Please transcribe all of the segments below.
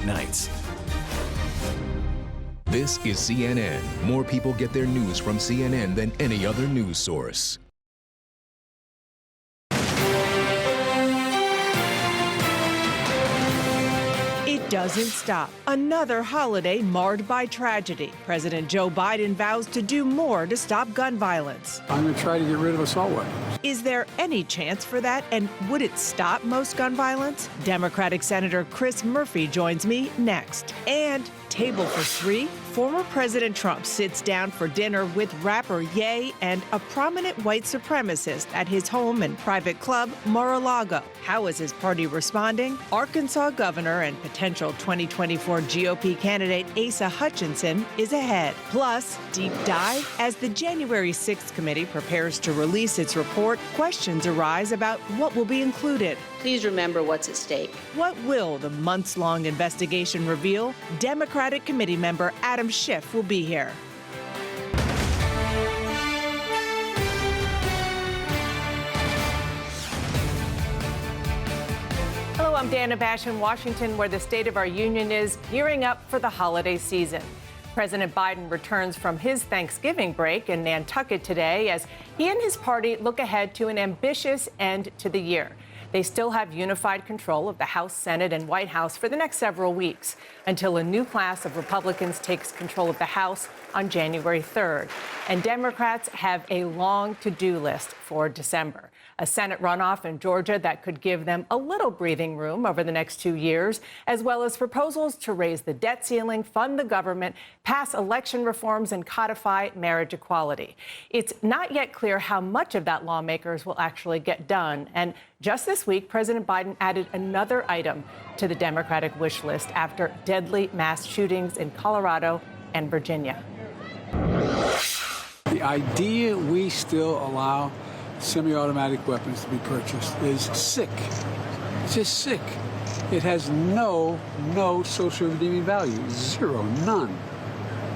weeknights. This is CNN. More people get their news from CNN than any other news source. It doesn't stop. Another holiday marred by tragedy. President Joe Biden vows to do more to stop gun violence. I'm going to try to get rid of assault weapons. Is there any chance for that? And would it stop most gun violence? Democratic Senator Chris Murphy joins me next. And Table for Three, former President Trump sits down for dinner with rapper Ye and a prominent white supremacist at his home and private club, Mar-a-Lago. How is his party responding? Arkansas governor and potential 2024 GOP candidate Asa Hutchinson is ahead. Plus, deep dive as the January 6th committee prepares to release its report, questions arise about what will be included. Please remember what's at stake. What will the months-long investigation reveal? Democratic committee member Adam Schiff will be here. Hello, I'm Dana Bash in Washington, where the State of our Union is gearing up for the holiday season. President Biden returns from his Thanksgiving break in Nantucket today as he and his party look ahead to an ambitious end to the year. They still have unified control of the House, Senate, and White House for the next several weeks until a new class of Republicans takes control of the House on January 3rd. And Democrats have a long to-do list for December. A Senate runoff in Georgia that could give them a little breathing room over the next 2 years, as well as proposals to raise the debt ceiling, fund the government, pass election reforms, and codify marriage equality. It's not yet clear how much of that lawmakers will actually get done. And just this week, President Biden added another item to the Democratic wish list after deadly mass shootings in Colorado and Virginia. The idea we still allow semi-automatic weapons to be purchased is sick. It's just sick. It has no social redeeming value. Zero, none.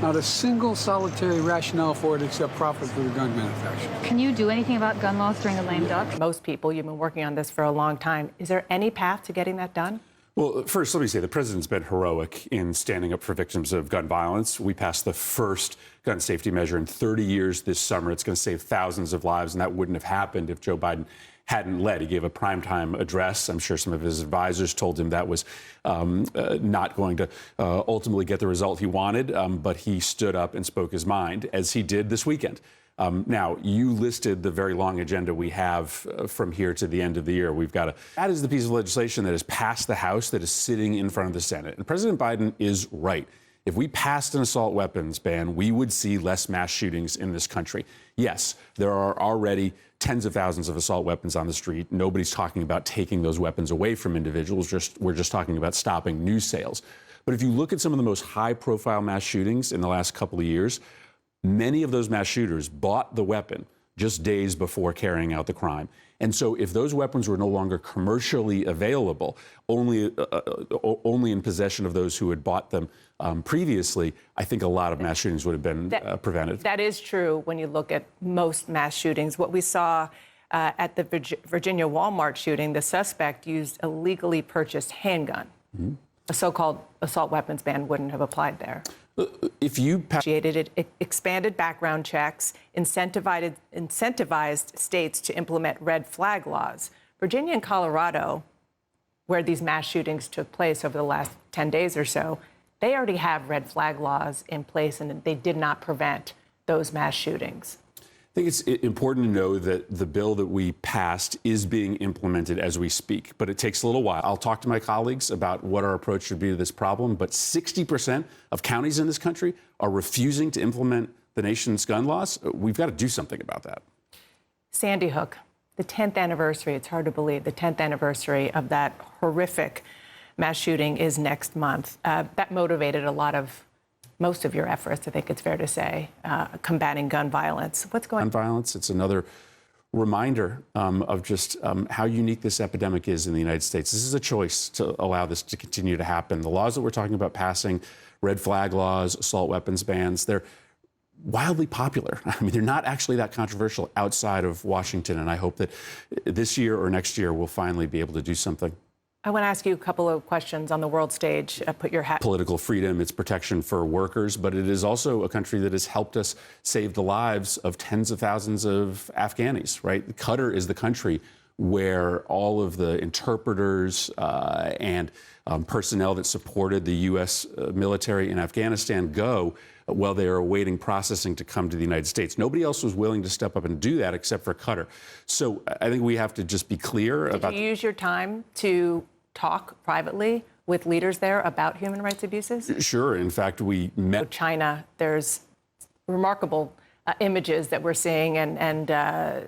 Not a single solitary rationale for it except profit for the gun manufacturer. Can you do anything about gun laws during a lame duck? Most people, you've been working on this for a long time. Is there any path to getting that done? Well, first, let me say the president's been heroic in standing up for victims of gun violence. We passed the first gun safety measure in 30 years this summer. It's going to save thousands of lives, and that wouldn't have happened if Joe Biden hadn't led. He gave a primetime address. I'm sure some of his advisors told him that was not going to ultimately get the result he wanted, but he stood up and spoke his mind, as he did this weekend. Now, you listed the very long agenda we have from here to the end of the year. That is the piece of legislation that has passed the House that is sitting in front of the Senate. And President Biden is right. If we passed an assault weapons ban, we would see less mass shootings in this country. Yes, there are already tens of thousands of assault weapons on the street. Nobody's talking about taking those weapons away from individuals. We're just talking about stopping new sales. But if you look at some of the most high-profile mass shootings in the last couple of years, many of those mass shooters bought the weapon just days before carrying out the crime. And so if those weapons were no longer commercially available, only in possession of those who had bought them previously, I think a lot of mass shootings would have been prevented. That is true when you look at most mass shootings. What we saw at the Virginia Walmart shooting, the suspect used a legally purchased handgun. Mm-hmm. A so-called assault weapons ban wouldn't have applied there. If you it expanded background checks, incentivized states to implement red flag laws. Virginia and Colorado, where these mass shootings took place over the last 10 days or so, they already have red flag laws in place, and they did not prevent those mass shootings. I think it's important to know that the bill that we passed is being implemented as we speak, but it takes a little while. I'll talk to my colleagues about what our approach should be to this problem, but 60% of counties in this country are refusing to implement the nation's gun laws. We've got to do something about that. Sandy Hook, the 10th anniversary, it's hard to believe, the 10th anniversary of that horrific mass shooting is next month. That motivated most of your efforts, I think it's fair to say, combating gun violence. What's going on? Gun violence, it's another reminder of just how unique this epidemic is in the United States. This is a choice to allow this to continue to happen. The laws that we're talking about passing, red flag laws, assault weapons bans, they're wildly popular. I mean, they're not actually that controversial outside of Washington, and I hope that this year or next year we'll finally be able to do something. I want to ask you a couple of questions on the world stage. Put your hat. Political freedom, its protection for workers, but it is also a country that has helped us save the lives of tens of thousands of Afghanis, right? Qatar is the country where all of the interpreters and personnel that supported the U.S. military in Afghanistan go while they are awaiting processing to come to the United States. Nobody else was willing to step up and do that except for Qatar. So I think we have to just be clear about... Did you use your time to talk privately with leaders there about human rights abuses? Sure. In fact, we met... China, there's remarkable images that we're seeing and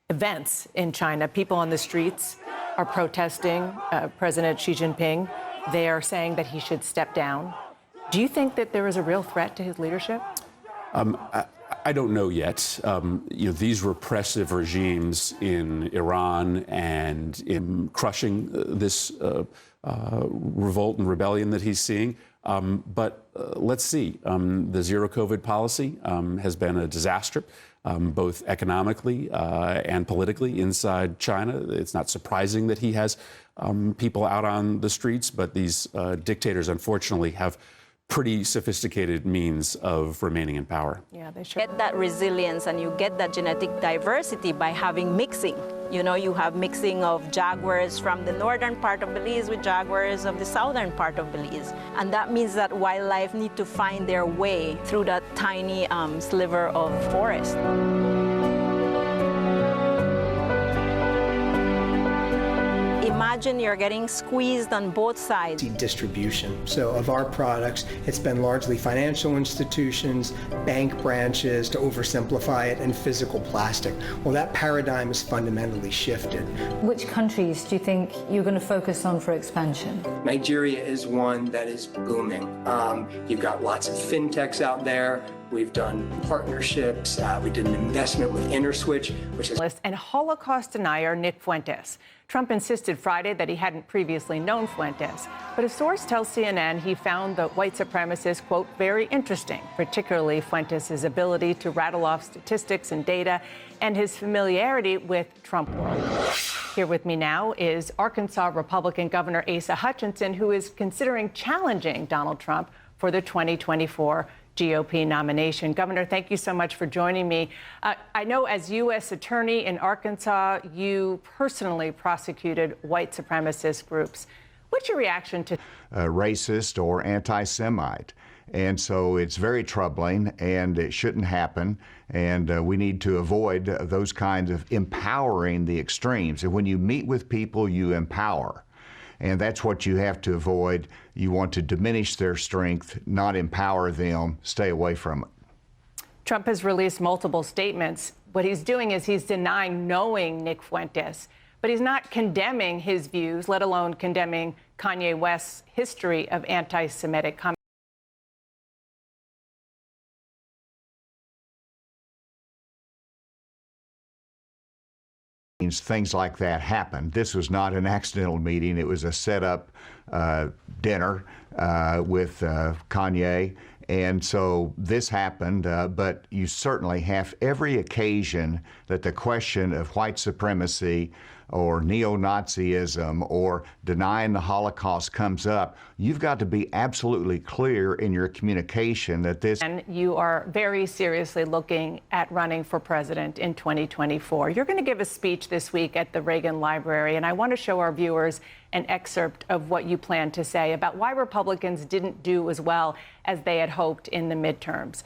events in China. People on the streets are protesting President Xi Jinping. They are saying that he should step down. Do you think that there is a real threat to his leadership? I don't know yet. These repressive regimes in Iran and in crushing this revolt and rebellion that he's seeing. But let's see. The zero COVID policy has been a disaster, both economically and politically inside China. It's not surprising that he has people out on the streets, but these dictators, unfortunately, have pretty sophisticated means of remaining in power. Yeah, they should. Get that resilience and you get that genetic diversity by having mixing. You know, you have mixing of jaguars from the northern part of Belize with jaguars of the southern part of Belize. And that means that wildlife need to find their way through that tiny sliver of forest. Imagine you're getting squeezed on both sides. Distribution. So of our products, it's been largely financial institutions, bank branches, to oversimplify it, and physical plastic. Well, that paradigm is fundamentally shifted. Which countries do you think you're going to focus on for expansion? Nigeria is one that is booming. You've got lots of fintechs out there. We've done partnerships. We did an investment with InterSwitch, which is... And Holocaust denier Nick Fuentes. Trump insisted Friday that he hadn't previously known Fuentes, but a source tells CNN he found the white supremacist, quote, very interesting, particularly Fuentes' ability to rattle off statistics and data and his familiarity with Trump world. Here with me now is Arkansas Republican Governor Asa Hutchinson, who is considering challenging Donald Trump for the 2024 GOP nomination. Governor, thank you so much for joining me. I know as U.S. Attorney in Arkansas, you personally prosecuted white supremacist groups. What's your reaction to racist or anti-Semite? And so it's very troubling, and it shouldn't happen. And we need to avoid those kinds of empowering the extremes. And when you meet with people, you empower. And that's what you have to avoid. You want to diminish their strength, not empower them. Stay away from it. Trump has released multiple statements. What he's doing is he's denying knowing Nick Fuentes, but he's not condemning his views, let alone condemning Kanye West's history of anti-Semitic comments. Things like that happen. This was not an accidental meeting. It was a set-up dinner with Kanye. And so this happened, but you certainly have every occasion that the question of white supremacy or neo-Nazism or denying the Holocaust comes up, you've got to be absolutely clear in your communication that this... And you are very seriously looking at running for president in 2024. You're going to give a speech this week at the Reagan Library, and I want to show our viewers an excerpt of what you plan to say about why Republicans didn't do as well as they had hoped in the midterms.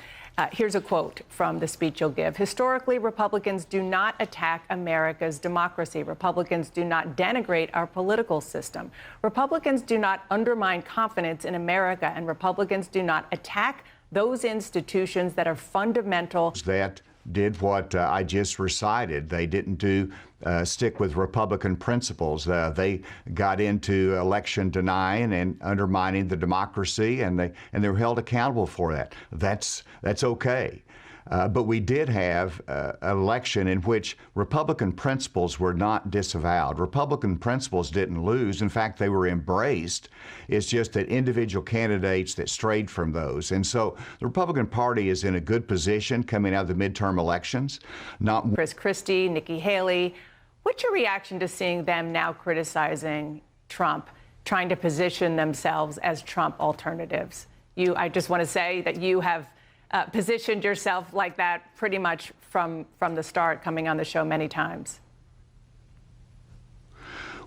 Here's a quote from the speech you'll give. Historically, Republicans do not attack America's democracy. Republicans do not denigrate our political system. Republicans do not undermine confidence in America, and Republicans do not attack those institutions that are fundamental. That did what I just recited. They didn't stick with Republican principles. They got into election denying and undermining the democracy, and they were held accountable for that. That's okay. But we did have an election in which Republican principles were not disavowed. Republican principles didn't lose. In fact, they were embraced. It's just that individual candidates that strayed from those. And so the Republican Party is in a good position coming out of the midterm elections. Chris Christie, Nikki Haley. What's your reaction to seeing them now criticizing Trump, trying to position themselves as Trump alternatives? I just want to say that you have positioned yourself like that pretty much from the start, coming on the show many times.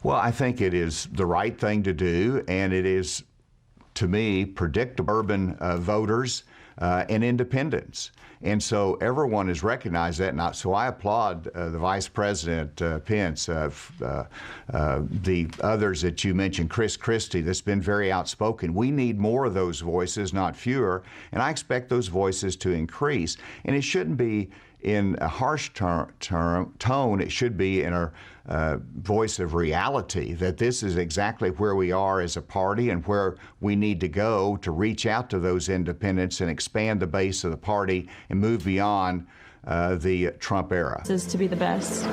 Well, I think it is the right thing to do, and it is, to me, predictable urban voters and independents. And so everyone has recognized that. Now, so I applaud the Vice President Pence, the others that you mentioned, Chris Christie, that's been very outspoken. We need more of those voices, not fewer. And I expect those voices to increase. And it shouldn't be in a harsh tone. It should be in a voice of reality, that this is exactly where we are as a party and where we need to go to reach out to those independents and expand the base of the party and move beyond the Trump era. Is to be the best.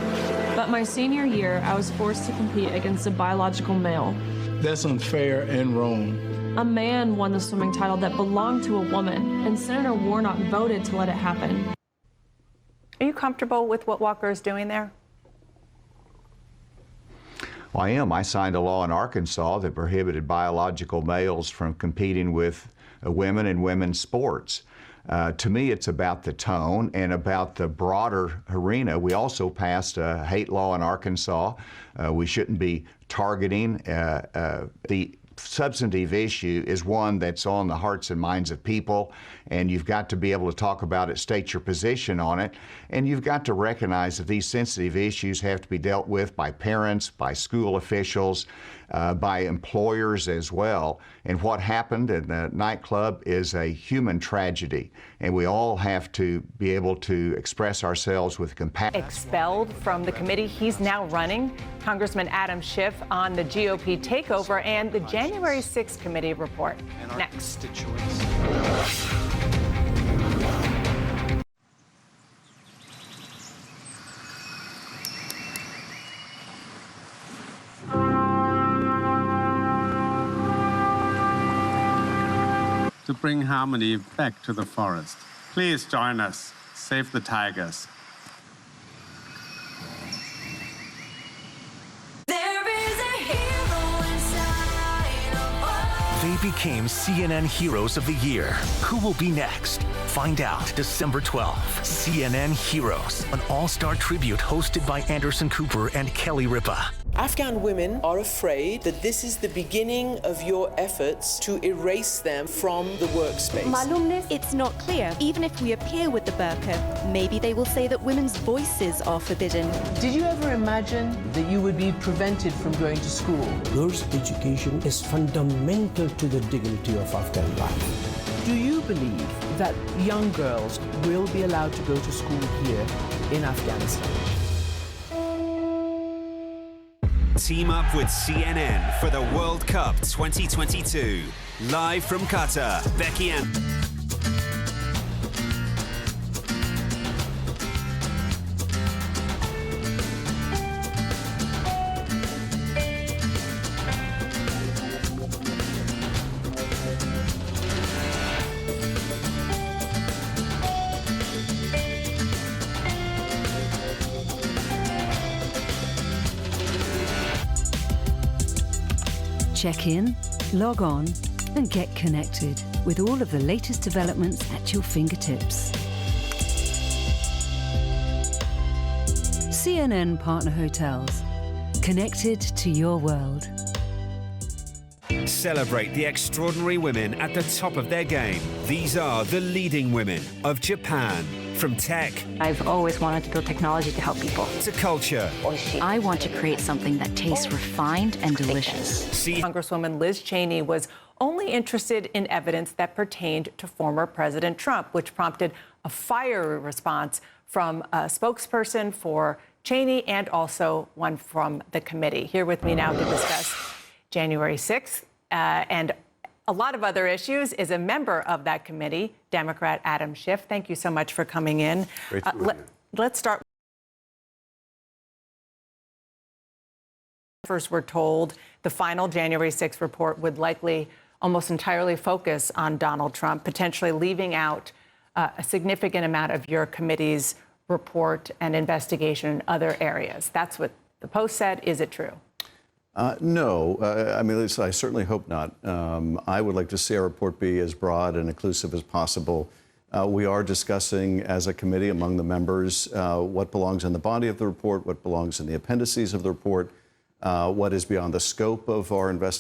But my senior year, I was forced to compete against a biological male. That's unfair and wrong. A man won the swimming title that belonged to a woman, and Senator Warnock voted to let it happen. Are you comfortable with what Walker is doing there? Well, I am. I signed a law in Arkansas that prohibited biological males from competing with women in women's sports. To me, it's about the tone and about the broader arena. We also passed a hate law in Arkansas. We shouldn't be targeting. The substantive issue is one that's on the hearts and minds of people, and you've got to be able to talk about it, state your position on it, and you've got to recognize that these sensitive issues have to be dealt with by parents, by school officials, by employers as well. And what happened in the nightclub is a human tragedy, and we all have to be able to express ourselves with compassion. Expelled from the committee he's now running, Congressman Adam Schiff on the GOP takeover and the January 6th committee report. Next. To bring harmony back to the forest. Please join us. Save the tigers. They became CNN Heroes of the Year. Who will be next? Find out December 12th. CNN Heroes, an all-star tribute hosted by Anderson Cooper and Kelly Ripa. Afghan women are afraid that this is the beginning of your efforts to erase them from the workspace. It's not clear. Even if we appear with the burqa, maybe they will say that women's voices are forbidden. Did you ever imagine that you would be prevented from going to school? Girls' education is fundamental to the dignity of Afghan life. Do you believe that young girls will be allowed to go to school here in Afghanistan? Team up with CNN for the World Cup 2022. Live from Qatar, Becky Ann. Check in, log on, and get connected with all of the latest developments at your fingertips. CNN Partner Hotels. Connected to your world. Celebrate the extraordinary women at the top of their game. These are the leading women of Japan. From tech, I've always wanted to build technology to help people, to culture. I want to create something that tastes refined and delicious. Congresswoman Liz Cheney was only interested in evidence that pertained to former President Trump, which prompted a fiery response from a spokesperson for Cheney and also one from the committee. Here with me now to discuss January 6th and a lot of other issues is a member of that committee, Democrat Adam Schiff. Thank you so much for coming in. Great to be with you. Let's start. First, we're told the final January 6th report would likely almost entirely focus on Donald Trump, potentially leaving out a significant amount of your committee's report and investigation in other areas. That's what The Post said, is it true? No. I mean, at least I certainly hope not. I would like to see our report be as broad and inclusive as possible. We are discussing as a committee among the members what belongs in the body of the report, what belongs in the appendices of the report, what is beyond the scope of our investigation.